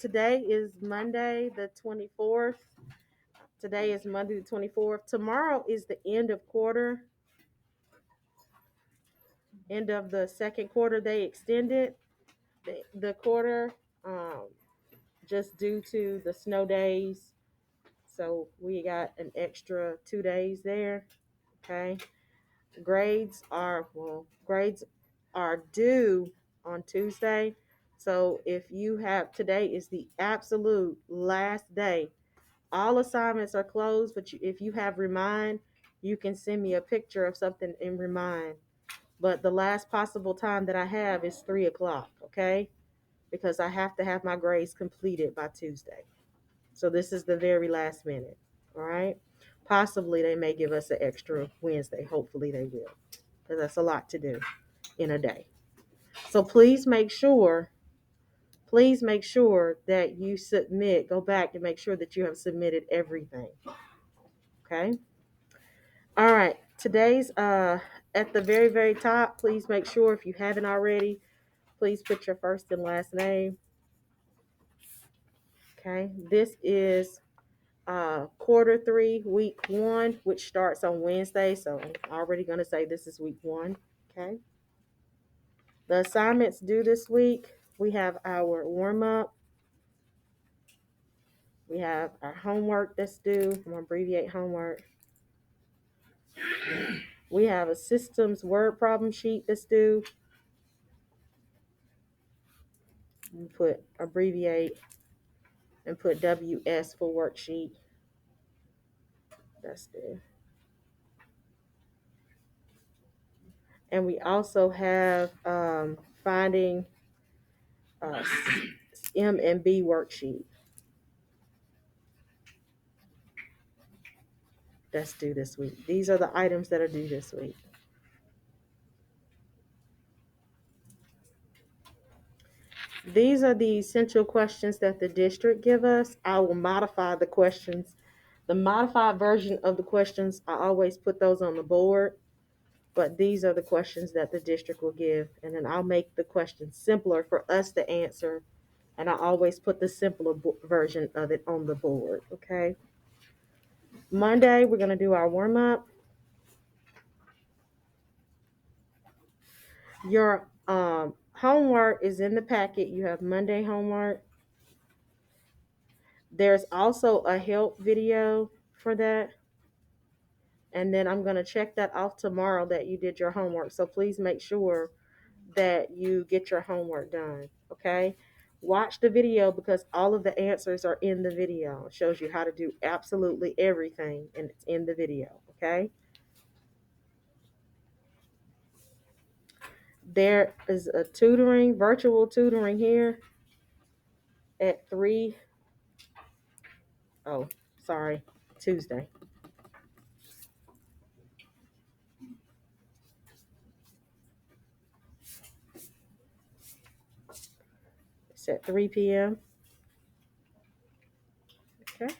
Today is Monday the 24th. Today is Monday the 24th. Tomorrow is the end of the second quarter. They extended the quarter um, just due to the snow days. So we got an extra 2 days there. Okay. Grades are due on Tuesday. So if you have, today is the absolute last day. All assignments are closed, but if you have Remind, you can send me a picture of something in Remind. But the last possible time that I have is 3 o'clock, okay? Because I have to have my grades completed by Tuesday. So this is the very last minute, all right? Possibly they may give us an extra Wednesday. Hopefully they will, because that's a lot to do in a day. So please make sure that you submit, go back and make sure that you have submitted everything, okay? All right, today's at the very, very top, please make sure if you haven't already, please put your first and last name. Okay, this is quarter 3, week 1, which starts on Wednesday. So I'm already going to say this is week 1. Okay, the assignments due this week, we have our warm up, we have our homework that's due. I'm going to abbreviate homework. We have a systems word problem sheet that's due. Put abbreviate and put WS for worksheet. That's there. And we also have finding M and B worksheet. That's due this week. These are the items that are due this week. These are the essential questions that the district give us. I will modify the questions. The modified version of the questions, I always put those on the board, but these are the questions that the district will give. And then I'll make the questions simpler for us to answer. And I always put the simpler version of it on the board, okay? Monday, we're going to do our warm-up. Your homework is in the packet. You have Monday homework. There's also a help video for that. And then I'm going to check that off tomorrow that you did your homework. So please make sure that you get your homework done, okay? Watch the video because all of the answers are in the video. It shows you how to do absolutely everything, and it's in the video, okay? There is a virtual tutoring here at 3. Oh, sorry, Tuesday. It's at 3 p.m. Okay.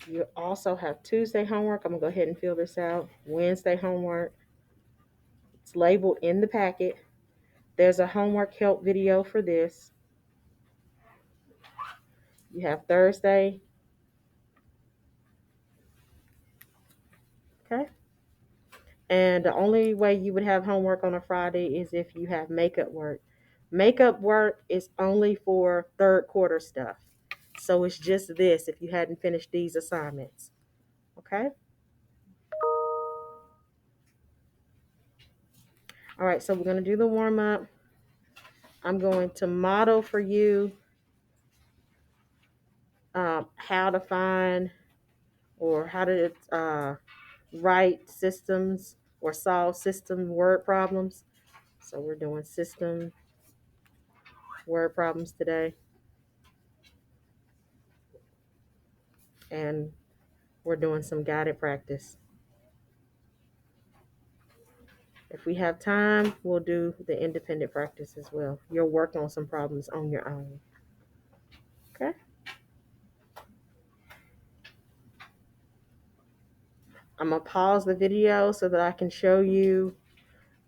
You also have Tuesday homework. I'm going to go ahead and fill this out. Wednesday homework. It's labeled in the packet. There's a homework help video for this. You have Thursday. Okay. And the only way you would have homework on a Friday is if you have makeup work. Makeup work is only for third quarter stuff. So it's just this if you hadn't finished these assignments. Okay? All right, so we're going to do the warm up. I'm going to model for you how to find or how to write systems or solve system word problems. So we're doing system word problems today. And we're doing some guided practice. If we have time, we'll do the independent practice as well. You'll work on some problems on your own. Okay? I'm going to pause the video so that I can show you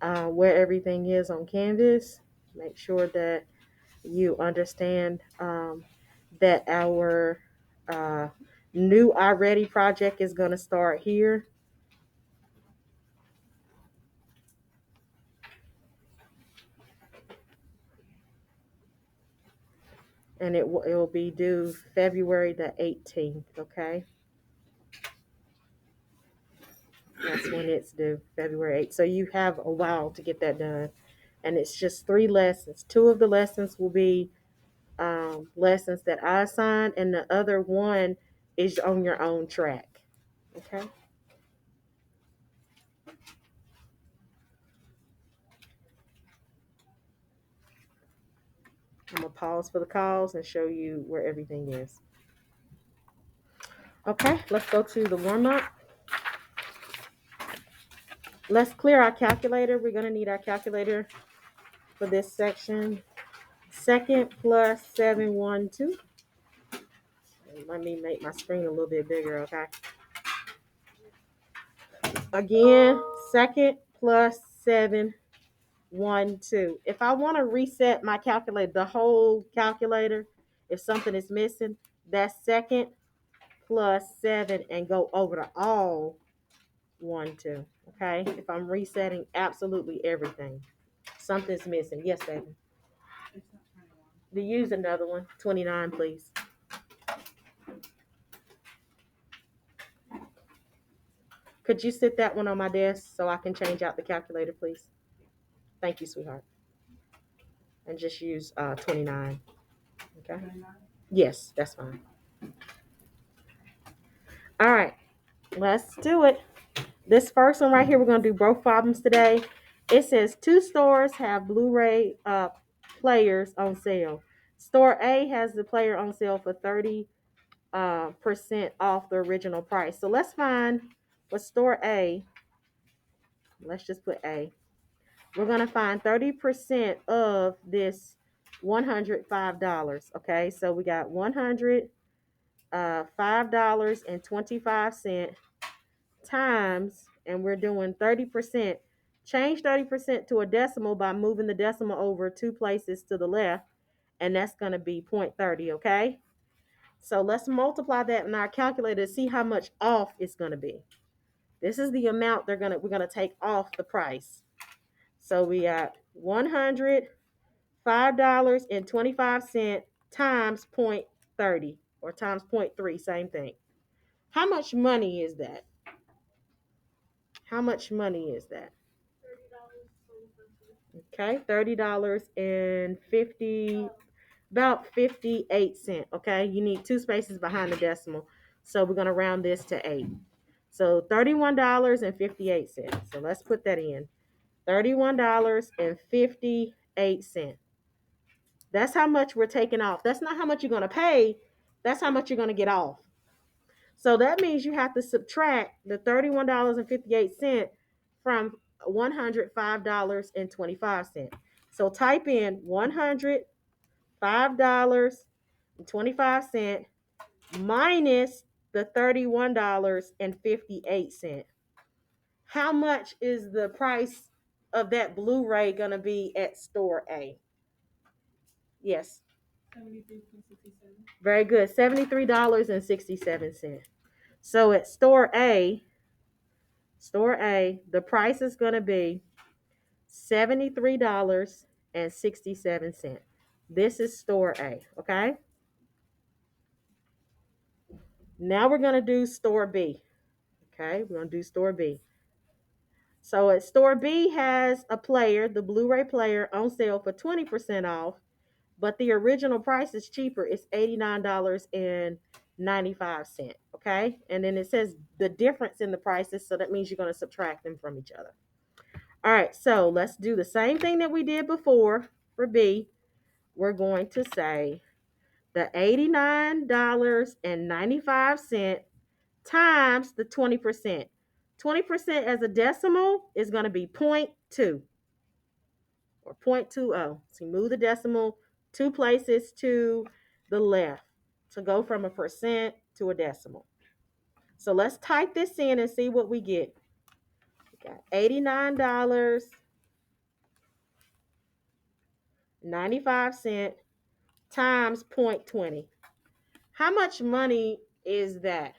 where everything is on Canvas. Make sure that you understand that our new iReady project is going to start here. And it will be due February the 18th, okay? That's when it's due, February 8th. So you have a while to get that done. And it's just 3 lessons. 2 of the lessons will be lessons that I assign, and the other one is on your own track. Okay? I'm going to pause for the calls and show you where everything is. Okay, let's go to the warm up. Let's clear our calculator. We're going to need our calculator for this section. Second plus 712. Let me make my screen a little bit bigger, okay? Again, second plus 712. If I want to reset my calculator, the whole calculator, if something is missing, that's second plus 7 and go over to all 12. Okay? If I'm resetting absolutely everything, something's missing. Yes, baby. To use another one, 29, please. Could you sit that one on my desk so I can change out the calculator, please? Thank you, sweetheart. And just use 29. Okay? Yes, that's fine. All right, let's do it. This first one right here, we're going to do both problems today. It says 2 stores have Blu-ray players on sale. Store A has the player on sale for 30% off the original price. So let's find what store A, let's just put A. We're going to find 30% of this $105. Okay, so we got $105.25 times, and we're doing 30%. Change 30% to a decimal by moving the decimal over 2 places to the left, and that's going to be 0.30, okay? So let's multiply that in our calculator to see how much off it's going to be. This is the amount we're going to take off the price. So we got $105.25 times 0.30 or times 0.3, same thing. How much money is that? How much money is that? Okay, $30.50, about 58 cents. Okay, you need 2 spaces behind the decimal. So we're going to round this to 8. So $31.58. So let's put that in. $31.58. That's how much we're taking off. That's not how much you're going to pay. That's how much you're going to get off. So that means you have to subtract the $31.58 from $105.25. So type in $105.25 minus the $31.58. How much is the price of that Blu-ray going to be at store A? Yes. 73.67. Very good. $73.67. So at store A, the price is going to be $73.67. This is store A, okay? Now we're going to do store B. Okay, we're going to do store B. So at store B has a player, the Blu-ray player, on sale for 20% off, but the original price is cheaper. It's $89.95. Okay, and then it says the difference in the prices, so that means you're going to subtract them from each other. All right, so let's do the same thing that we did before for B. We're going to say the $89.95 times the 20%. 20% as a decimal is going to be 0.2 or 0.20. So you move the decimal 2 places to the left to go from a percent to a decimal. So let's type this in and see what we get. We got $89.95 times 0.20. How much money is that?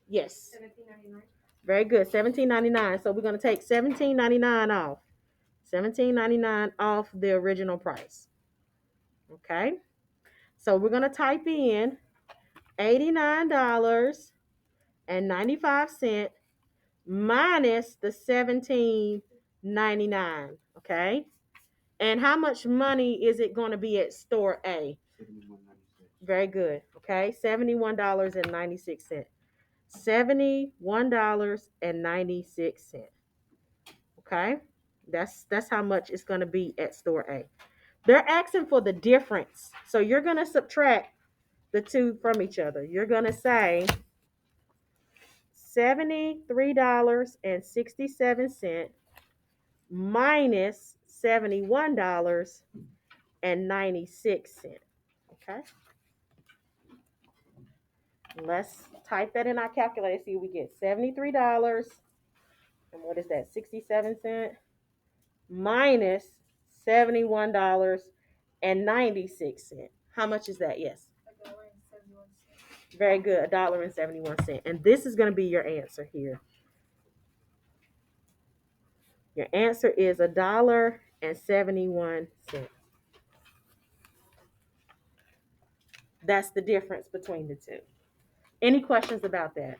Yes. $17.99. Very good. $17.99. So we're going to take $17.99 off. $17.99 off the original price. Okay. So we're going to type in $89.95 minus the $17.99. Okay. And how much money is it going to be at store A? $71.96. Very good. Okay. $71.96. $71.96. Okay. That's how much it's going to be at store A. They're asking for the difference. So you're going to subtract the two from each other. You're going to say $73.67 minus $71.96. Okay. Let's type that in our calculator. See, we get $73. And what is that? 67 cents minus $71.96. How much is that? Yes. $1.71. Very good. $1.71. And this is going to be your answer here. Your answer is $1.71. That's the difference between the two. Any questions about that?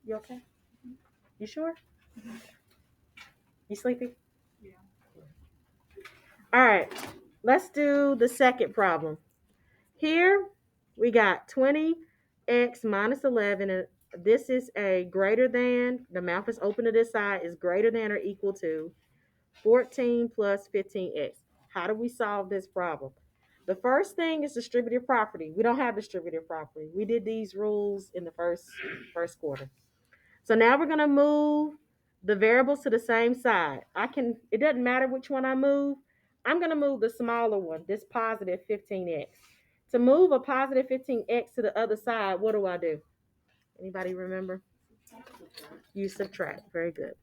You okay? You sure? You sleepy? Yeah. All right. Let's do the second problem. Here we got 20x minus 11. And this is a greater than, the mouth is open to this side, is greater than or equal to 14 plus 15x. How do we solve this problem? The first thing is distributive property. We don't have distributive property. We did these rules in the first quarter. So now we're going to move the variables to the same side. It doesn't matter which one I move. I'm going to move the smaller one, this positive 15x. To move a positive 15x to the other side, what do I do? Anybody remember? You subtract. Very good.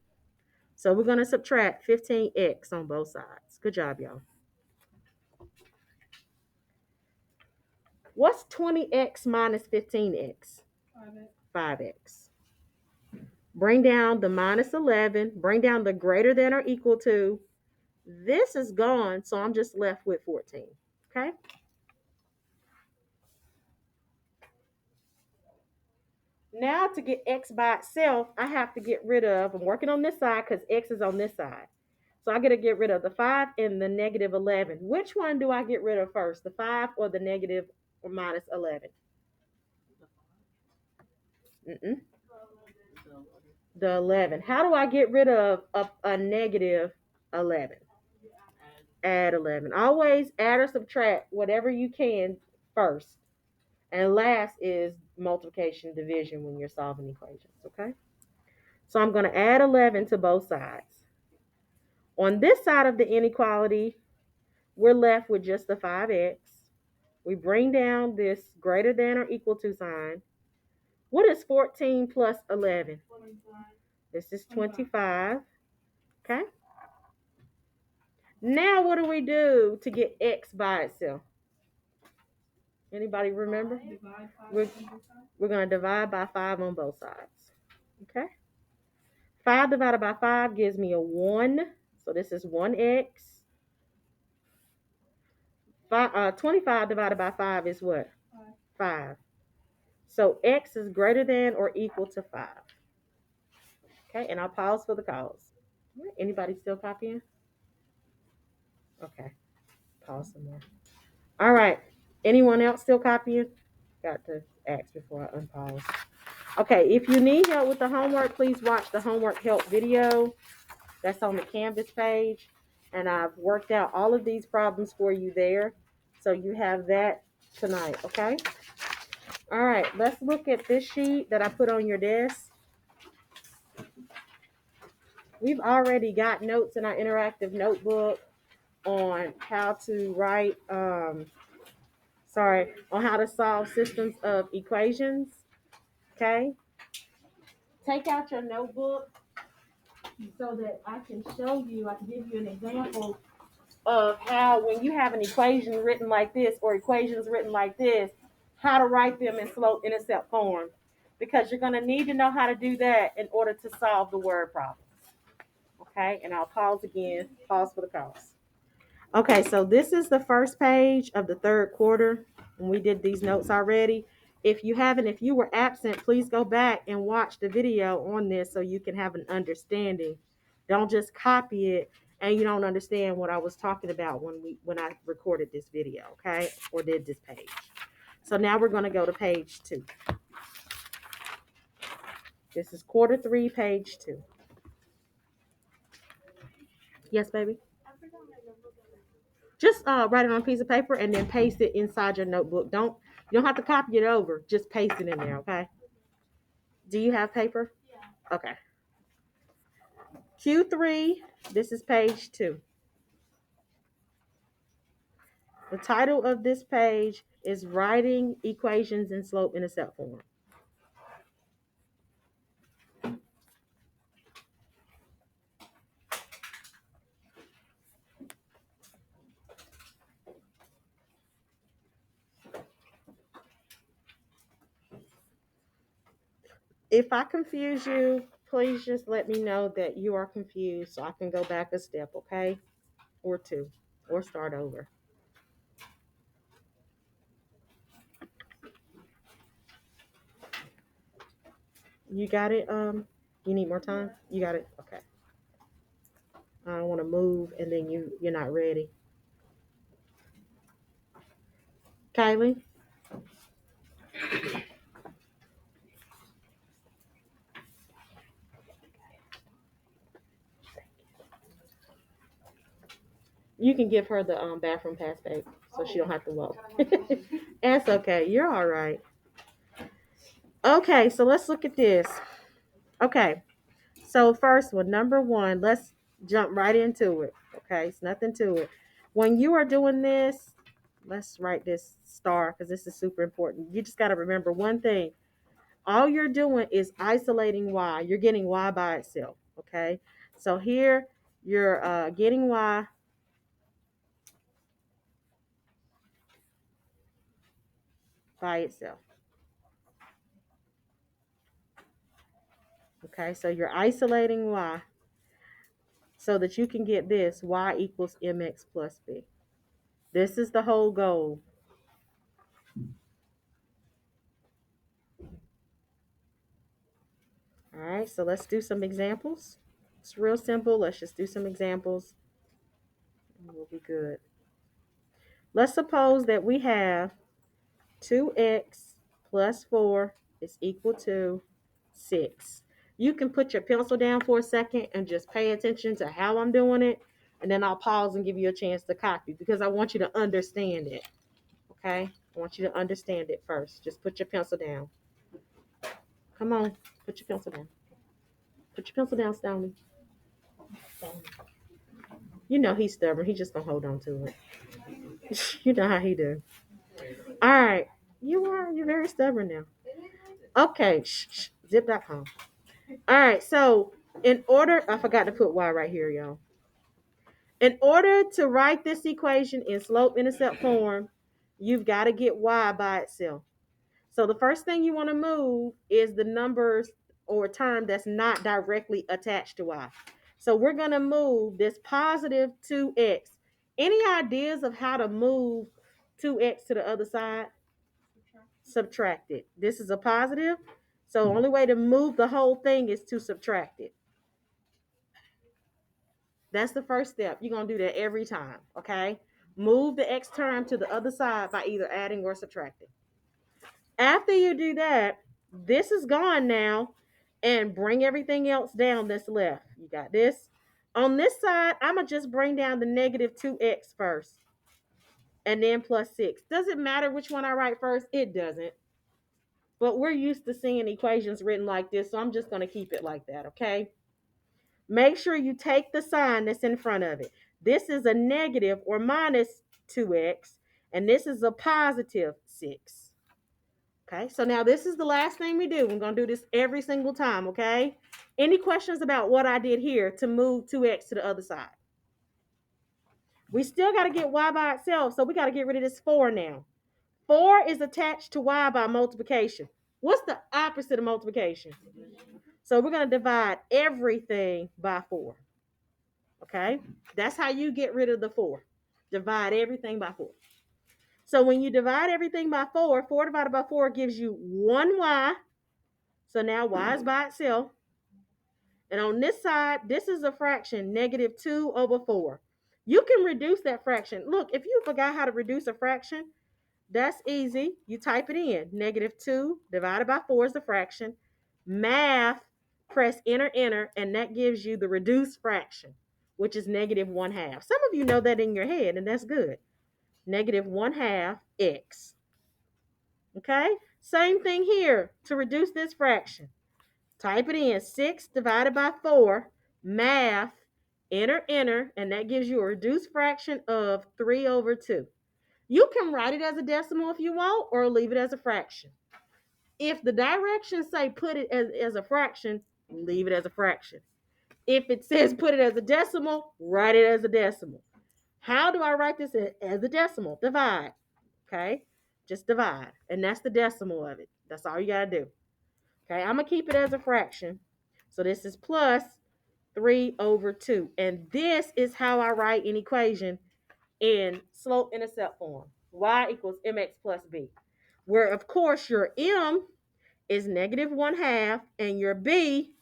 So we're going to subtract 15x on both sides. Good job, y'all. What's 20x minus 15x? 5x. Bring down the minus 11. Bring down the greater than or equal to. This is gone, so I'm just left with 14. Okay? Now to get x by itself, I have to get rid of, I'm working on this side because x is on this side. So I got to get rid of the 5 and the negative 11. Which one do I get rid of first, the 5 or the negative or minus 11? Mm-mm. The 11. How do I get rid of a negative 11? Add 11. Always add or subtract whatever you can first. And last is multiplication division when you're solving equations, okay? So I'm going to add 11 to both sides. On this side of the inequality, we're left with just the 5x. We bring down this greater than or equal to sign. What is 14 plus 11? 25. This is 25. Okay? Now what do we do to get x by itself? Anybody remember? We're going to divide by 5 on both sides. Okay? 5 divided by 5 gives me a 1. So this is 1x. 25 divided by 5 is what? 5. So x is greater than or equal to 5. Okay, and I'll pause for the calls. Anybody still copying? Okay, pause some more. All right, anyone else still copying? Got to ask before I unpause. Okay, if you need help with the homework, please watch the homework help video. That's on the Canvas page. And I've worked out all of these problems for you there. So you have that tonight, okay? All right, let's look at this sheet that I put on your desk. We've already got notes in our interactive notebook on how to write, on how to solve systems of equations, okay? Take out your notebook so that I can show you, I can give you an example of how when you have an equation written like this or equations written like this, how to write them in slope intercept form. Because you're going to need to know how to do that in order to solve the word problems. Okay, and I'll pause again, pause for the pause. Okay, so this is the first page of the third quarter, and we did these notes already. If you haven't, if you were absent, please go back and watch the video on this so you can have an understanding. Don't just copy it and you don't understand what I was talking about when I recorded this video, okay? Or did this page. So now we're going to go to page 2. This is quarter 3, page 2. Yes, baby? Just write it on a piece of paper and then paste it inside your notebook. You don't have to copy it over. Just paste it in there, okay? Do you have paper? Yeah. Okay. Q3, this is page 2. The title of this page is Writing Equations in Slope Intercept Form. If I confuse you, please just let me know that you are confused so I can go back a step, okay? Or 2, or start over. You got it? You need more time? You got it? Okay. I don't want to move and then you're not ready. Kylie? You can give her the bathroom pass, babe, so she don't have to walk. That's okay. You're all right. Okay, so let's look at this. Okay, so first one, number 1, let's jump right into it. Okay, it's nothing to it. When you are doing this, let's write this star because this is super important. You just got to remember one thing. All you're doing is isolating y. You're getting y by itself. Okay, so here you're getting y by itself. Okay, so you're isolating y so that you can get this y equals mx plus b. This is the whole goal. All right, so let's do some examples. It's real simple. Let's just do some examples and we'll be good. Let's suppose that we have 2x plus 4 is equal to 6. You can put your pencil down for a second and just pay attention to how I'm doing it, and then I'll pause and give you a chance to copy because I want you to understand it. Okay? I want you to understand it first. Just put your pencil down. Come on, put your pencil down. Put your pencil down, Stoney. You know he's stubborn. He's just gonna hold on to it. You know how he do. All right. You're very stubborn now. Okay. Zip.com. All right. So in order, I forgot to put y right here, y'all. In order to write this equation in slope intercept form, you've got to get y by itself. So the first thing you want to move is the numbers or term that's not directly attached to y. So we're going to move this positive 2x. Any ideas of how to move 2x to the other side? Subtract it. This is a positive. So the only way to move the whole thing is to subtract it. That's the first step. You're going to do that every time, okay? Move the x term to the other side by either adding or subtracting. After you do that, this is gone now, and bring everything else down that's left. You got this. On this side, I'm going to just bring down the negative 2x first, and then plus 6. Does it matter which one I write first? It doesn't. But we're used to seeing equations written like this, so I'm just going to keep it like that, okay? Make sure you take the sign that's in front of it. This is a negative or minus 2x, and this is a positive 6. Okay, so now this is the last thing we do. We're going to do this every single time, okay? Any questions about what I did here to move 2x to the other side? We still got to get y by itself, so we got to get rid of this 4 now. 4 is attached to y by multiplication. What's the opposite of multiplication? So we're going to divide everything by 4. Okay? That's how you get rid of the 4. Divide everything by 4. So when you divide everything by 4, 4 divided by 4 gives you 1y. So now y is by itself. And on this side, this is a fraction, negative 2 over 4. You can reduce that fraction. Look, if you forgot how to reduce a fraction, that's easy. You type it in. Negative 2 divided by 4 is the fraction. Math, press enter, and that gives you the reduced fraction, which is negative 1/2. Some of you know that in your head, and that's good. Negative 1/2 x. Okay? Same thing here to reduce this fraction. Type it in. 6 divided by 4. Math, enter, and that gives you a reduced fraction of 3 over 2. You can write it as a decimal if you want, or leave it as a fraction. If the directions say put it as a fraction, leave it as a fraction. If it says put it as a decimal, write it as a decimal. How do I write this as a decimal? Divide. Okay? Just divide. And that's the decimal of it. That's all you got to do. Okay? I'm going to keep it as a fraction. So this is plus 3 over 2. And this is how I write an equation in slope-intercept form. Y equals mx plus b. Where, of course, your m is negative 1/2 and your b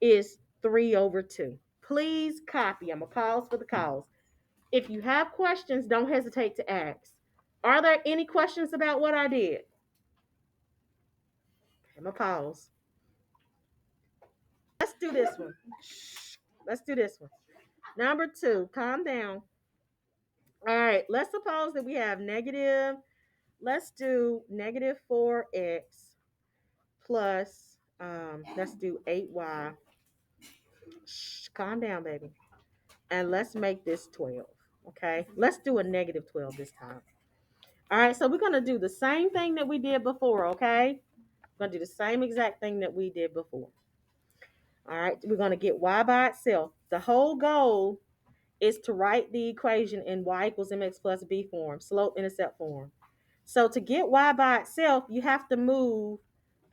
is 3 over 2. Please copy. I'm going to pause for the cause. If you have questions, don't hesitate to ask. Are there any questions about what I did? I'm going to pause. Let's do this one. Let's do this one. Number 2, calm down. All right, let's suppose that we have let's do negative 4x plus, let's do 8y. Calm down, baby. And let's make this 12, okay? Let's do a negative 12 this time. All right, so we're going to do the same thing that we did before, okay? We're going to do the same exact thing that we did before. All right, we're going to get y by itself. The whole goal is to write the equation in y equals mx plus b form, slope-intercept form. So to get y by itself, you have to move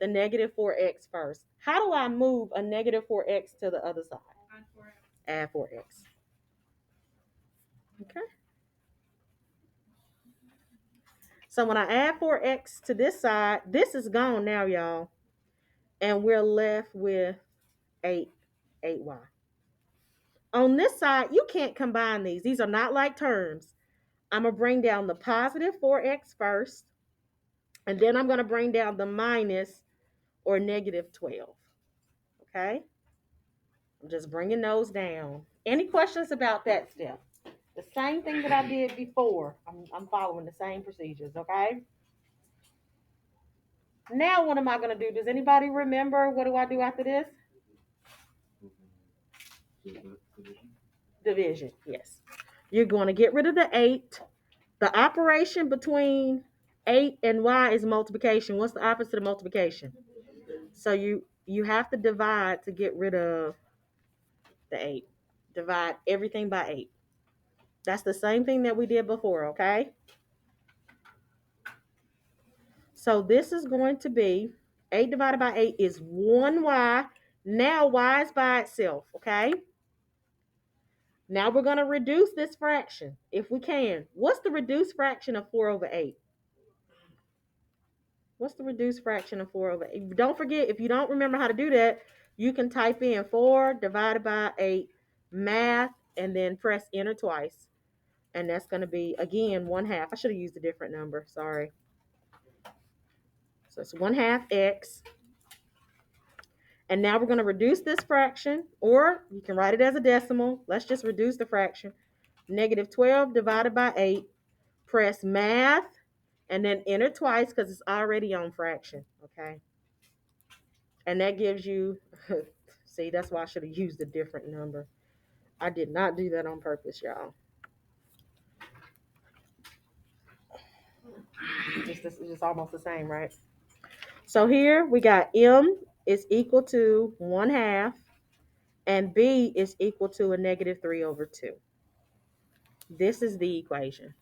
the negative 4x first. How do I move a negative 4x to the other side? Add 4x. Okay. So when I add 4x to this side, this is gone now, y'all. And we're left with 8y. On this side, you can't combine these. These are not like terms. I'm going to bring down the positive 4x first. And then I'm going to bring down the minus or negative 12. Okay? I'm just bringing those down. Any questions about that step? The same thing that I did before. I'm following the same procedures, okay? Now what am I going to do? Does anybody remember what do I do after this? Division, yes. You're going to get rid of the 8. The operation between 8 and y is multiplication. What's the opposite of multiplication? So you have to divide to get rid of the 8. Divide everything by 8. That's the same thing that we did before, okay? So this is going to be 8 divided by 8 is 1y. Now y is by itself, okay? Now we're going to reduce this fraction if we can. What's the reduced fraction of 4 over 8? What's the reduced fraction of 4 over 8? Don't forget, if you don't remember how to do that, you can type in 4 divided by 8, math, and then press enter twice. And that's going to be, again, 1/2. I should have used a different number. Sorry. So it's 1/2 x. And now we're going to reduce this fraction, or you can write it as a decimal. Let's just reduce the fraction. Negative 12 divided by 8. Press math, and then enter twice because it's already on fraction, okay? And that gives you, see, that's why I should have used a different number. I did not do that on purpose, y'all. It's just almost the same, right? So here we got m is equal to 1/2, and b is equal to a negative 3 over 2. This is the equation.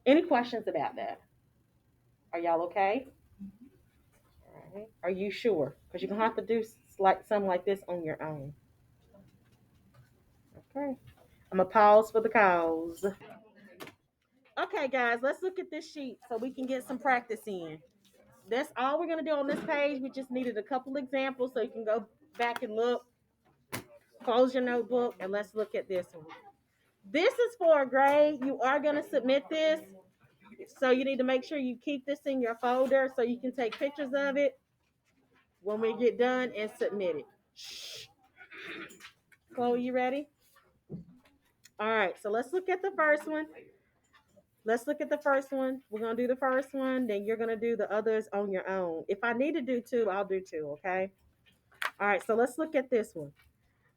Any questions about that? Are y'all okay? All right. Are you sure? Because you're going to have to do like something like this on your own. Okay. I'm going to pause for the cause. Okay, guys, let's look at this sheet so we can get some practice in. That's all we're going to do on this page. We just needed a couple examples so you can go back and look. Close your notebook and let's look at this one. This is for a grade. You are going to submit this. So you need to make sure you keep this in your folder so you can take pictures of it when we get done and submit it. Shh. Chloe, you ready? All right, so let's look at the first one. Let's look at the first one. We're going to do the first one, then you're going to do the others on your own. If I need to do two, I'll do two, okay? All right, so let's look at this one.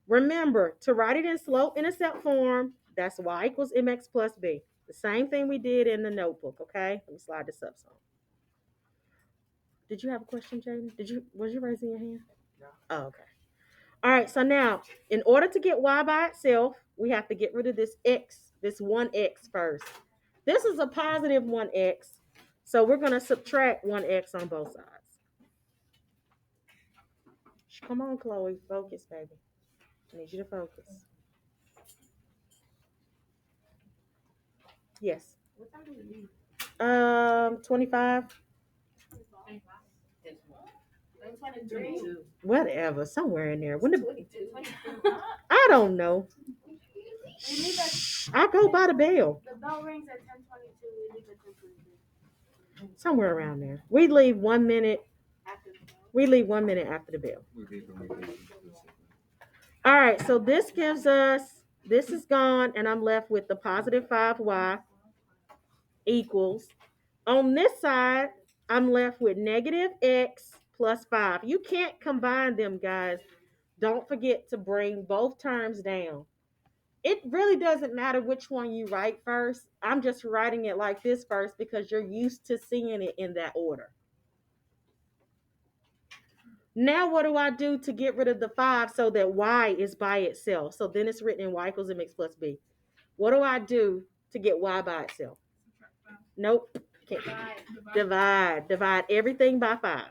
Remember, to write it in slope-intercept form, that's y equals mx plus b. The same thing we did in the notebook, okay? Let me slide this up some. Did you have a question, Jaden? Was you raising your hand? No. Oh, okay. All right, so now, in order to get y by itself, we have to get rid of this x, this 1x first. This is a positive 1x, so we're going to subtract 1x on both sides. Come on, Chloe, focus, baby. I need you to focus. Yes. What time do we leave? 25. Whatever, somewhere in there. When I don't know. I go by the bell. The bell rings at 10:22. We leave at 10:22. Somewhere around there. We leave 1 minute. We leave 1 minute after the bell. All right, so this gives us, this is gone, and I'm left with the positive 5y equals. On this side, I'm left with negative x plus 5. You can't combine them, guys. Don't forget to bring both terms down. It really doesn't matter which one you write first. I'm just writing it like this first because you're used to seeing it in that order. Now what do I do to get rid of the 5 so that y is by itself? So then it's written in y equals mx plus b. What do I do to get y by itself? Nope. Can't. Divide everything by 5.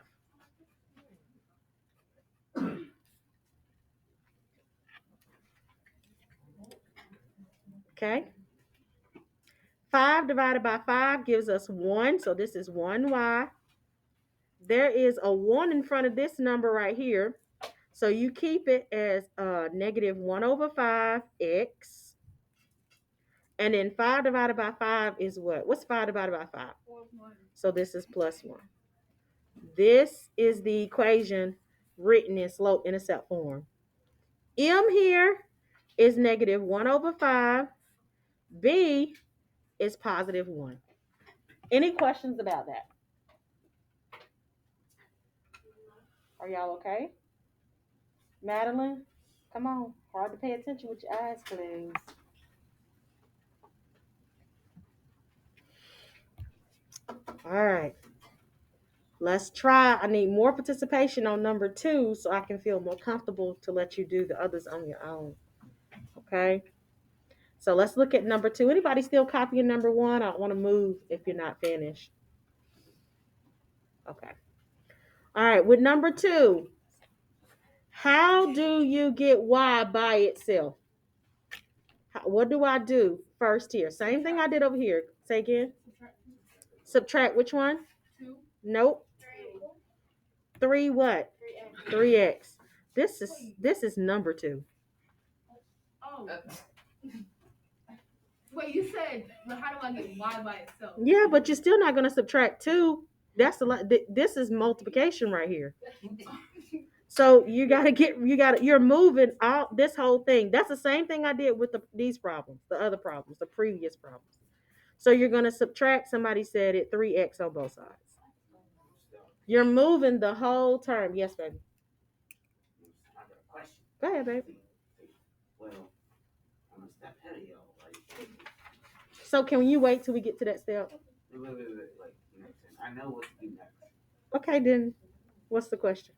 Okay. 5 divided by 5 gives us 1. So this is 1y. There is a 1 in front of this number right here. So you keep it as negative 1 over 5x. And then 5 divided by 5 is what? What's 5 divided by 5? So this is plus 1. This is the equation written in slope-intercept form. M here is negative 1 over 5. B is positive 1. Any questions about that? Are y'all okay? Madeline, come on. Hard to pay attention with your eyes closed. All right. Let's try. I need more participation on number 2 so I can feel more comfortable to let you do the others on your own. Okay? So let's look at number 2. Anybody still copying number 1? I don't want to move if you're not finished. Okay. All right. With number 2, how do you get y by itself? What do I do first here? Same thing I did over here. Say again. Subtract which one? 2. Nope. 3 what? 3x. This is number 2. Oh. Wait, you said, but how do I get y by itself? Yeah, but you're still not going to subtract 2. That's a lot. This is multiplication right here. So you're moving all this whole thing. That's the same thing I did with these problems, the other problems, the previous problems. So you're going to subtract, somebody said it, 3x on both sides. You're moving the whole term. Yes, baby. Go ahead, baby. Well, I'm a step ahead of y'all. So can you wait till we get to that step? Wait. I know what to do next. Okay, then. What's the question?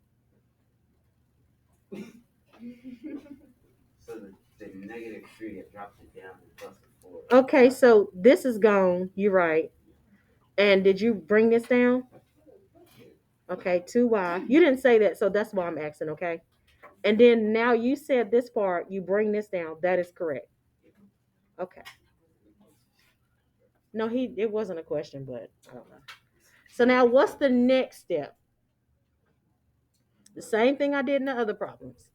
So the negative 3, it drops it down to plus 4. Okay, so this is gone. You're right. And did you bring this down? Okay, 2y. You didn't say that, so that's why I'm asking, okay? And then now you said this part, you bring this down. That is correct. Okay. No, it wasn't a question, but I don't know. So now what's the next step? The same thing I did in the other problems.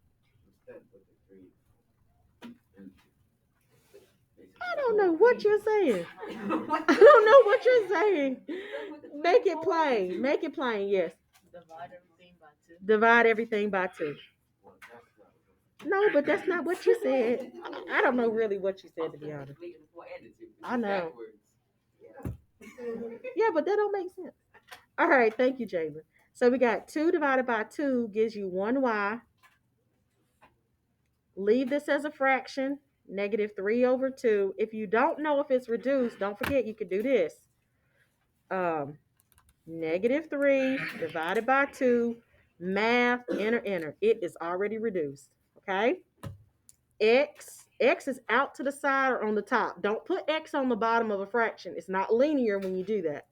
I don't know what you're saying. I don't know what you're saying. Make it plain. Make it plain, yes. Divide everything by two. No, but that's not what you said. I don't know really what you said, to be honest. I know. Yeah, but that don't make sense. All right, thank you, Jalen. So we got 2 divided by 2 gives you 1y. Leave this as a fraction, -3/2. If you don't know if it's reduced, don't forget you could do this. Um, -3 divided by 2, math, enter. It is already reduced, okay? X is out to the side or on the top. Don't put X on the bottom of a fraction. It's not linear when you do that.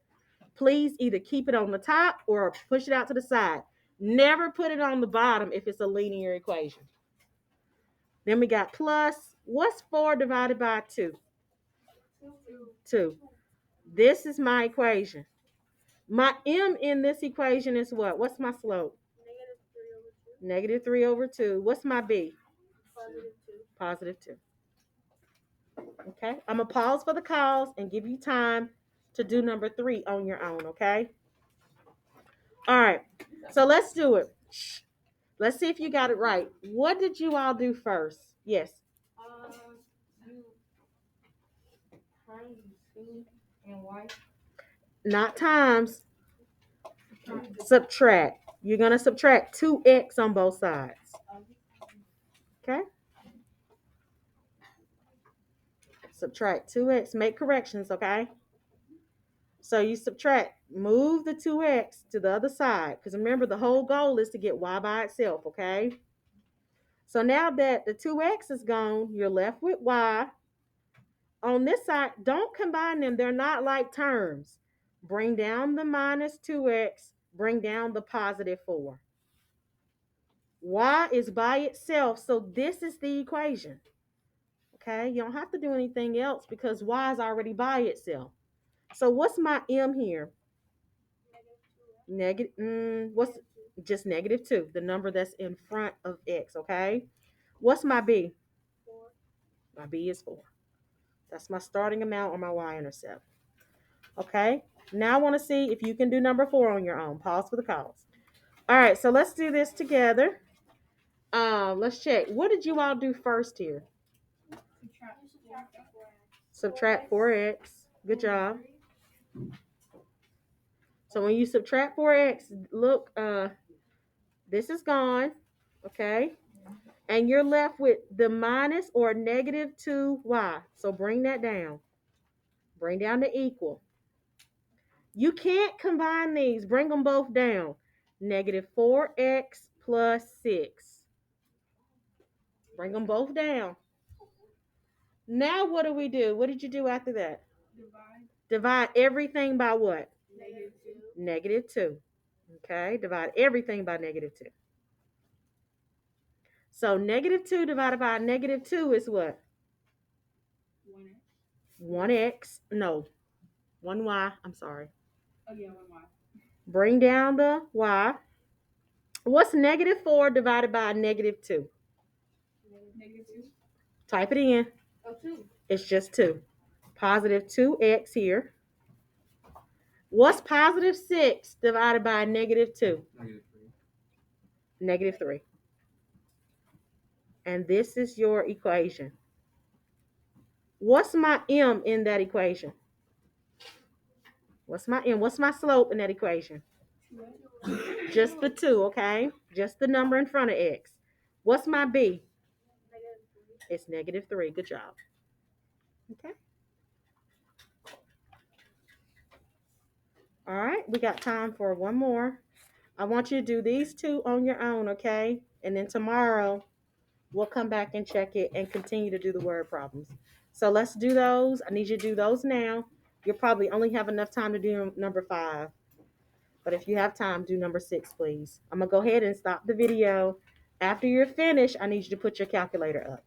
Please either keep it on the top or push it out to the side. Never put it on the bottom if it's a linear equation. Then we got plus. What's 4 divided by 2? 2. This is my equation. My m in this equation is what? What's my slope? -3/2. What's my b? +2. Okay. I'm going to pause for the calls and give you time to do number 3 on your own, okay? All right. So let's do it. Let's see if you got it right. What did you all do first? Yes. You times 2 and y. Not times. Subtract. You're going to subtract 2x on both sides. Okay? Subtract 2x. Make corrections, okay? So you subtract. Move the 2x to the other side. Because remember, the whole goal is to get y by itself, okay? So now that the 2x is gone, you're left with y. On this side, don't combine them. They're not like terms. Bring down the -2x. Bring down the +4. Y is by itself, so this is the equation. Okay, you don't have to do anything else because y is already by itself. So what's my m here? What's just -2, the number that's in front of x, okay? What's my b? 4. My b is 4. That's my starting amount on my y-intercept. Okay, now I want to see if you can do number 4 on your own. Pause for the calls. All right, so let's do this together. Let's check. What did you all do first here? Subtract 4x. Good job. So when you subtract 4x, look, this is gone, okay? And you're left with the minus or -2y. So bring that down. Bring down the equal. You can't combine these. Bring them both down. -4x plus 6. Bring them both down. Now what do we do? What did you do after that? Divide everything by what? -2. Okay, divide everything by -2. So -2 divided by -2 is what? 1x. No, 1y. I'm sorry. Oh, yeah, 1y. Bring down the y. What's -4 divided by -2? -2. Type it in. Oh, 2. It's just 2. +2x here. What's +6 divided by -2? -3. And this is your equation. What's my m in that equation? What's my m? What's my slope in that equation? Just the 2, okay? Just the number in front of x. What's my b? It's -3. Good job. Okay. All right, we got time for one more. I want you to do these 2 on your own, okay? And then tomorrow we'll come back and check it and continue to do the word problems. So let's do those. I need you to do those now. You'll probably only have enough time to do number 5. But if you have time, do number 6, please. I'm going to go ahead and stop the video. After you're finished, I need you to put your calculator up.